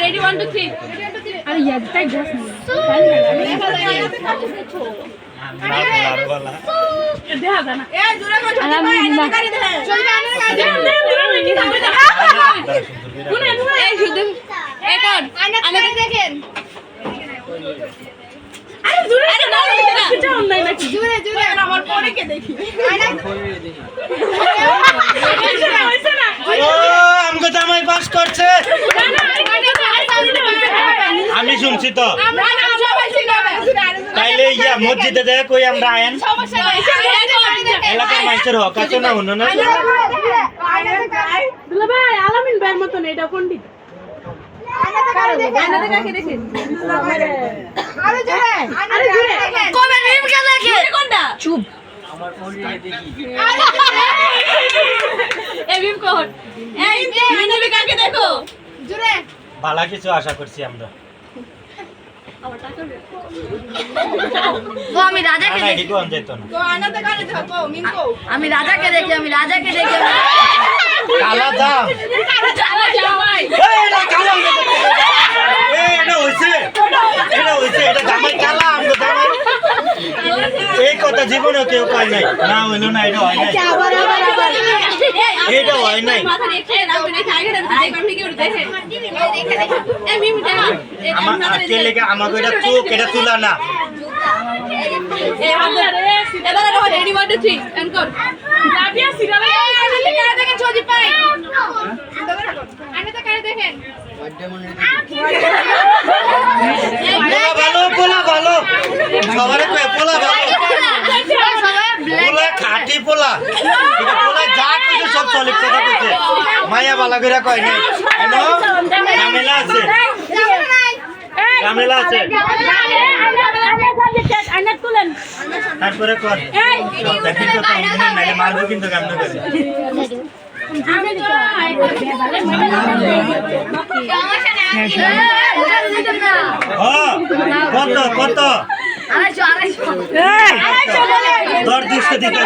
ready 1 2 3 আরে ইয়ার তাই গস না দেখা জানা এ জোরে করে গাড়ি দে চলবে আনার গাড়ি দে কোন এই শুধু এখন আনার দেখেন আরে জোরে না কিছু নাই নাকি জোরে জোরে আমার পরে কে দেখি ও আমগো জামাই পাস করছে আমি শুনছি তো তাইলে ইয়া মসজিদে যায় কই আমরা আয়েন এলাকার মানুষের হক আছে না হনো না দুলা ভাই আলামিন ভাইয়ের মতন এটা পণ্ডিত আয়নাতে কাকে দেখেন আরে জোরে কবে মিম কে দেখে কোনটা চুপ আমার পরিয়ে দেখি এ মিম কোন এই আয়নাতে কাকে দেখো জোরে ভালো কিছু আশা করছি আমরা আমি রাজাকে দেখি কোন যেত না তো আয়নাতে কাকে দেখো মিম কো আমি রাজাকে দেখি কালা দাম কালা জামাই এটা কালা এটা হইছে এটা জামাই কালা আমগো জামাই এই কথা জীবনে কেউ কয় নাই না হইলো না এটা হয় নাই এটা হয় নাই মাথা রেখে রাখো রেখে আগে দেখো আমি কি করে দেখে এই মিম দেখা আমার কে লেগে আমাকে এটা চোখ এটা তুলা না এই আমরা রে এবার রেডি 1 2 3 এন্ড কর রাবিয়া সিরিয়াল আইলে কারে দেখেন সজি পাই আইনাতে কারে দেখেন পোলা ভালো সবারে কয় পোলা ভালো পোলা খাঁটি পোলা এটা পোলা যা কইছে সব সলিড কথা কইছে মায়া বালা কইরা কয় নাই এনো ঝামেলা আছে আইনা তুলেন তারপরে কর দেখি তো তাহলে নাইলে মারবো কিন্তু কেমন করে আমি তো কত 250 দর 200 দিতে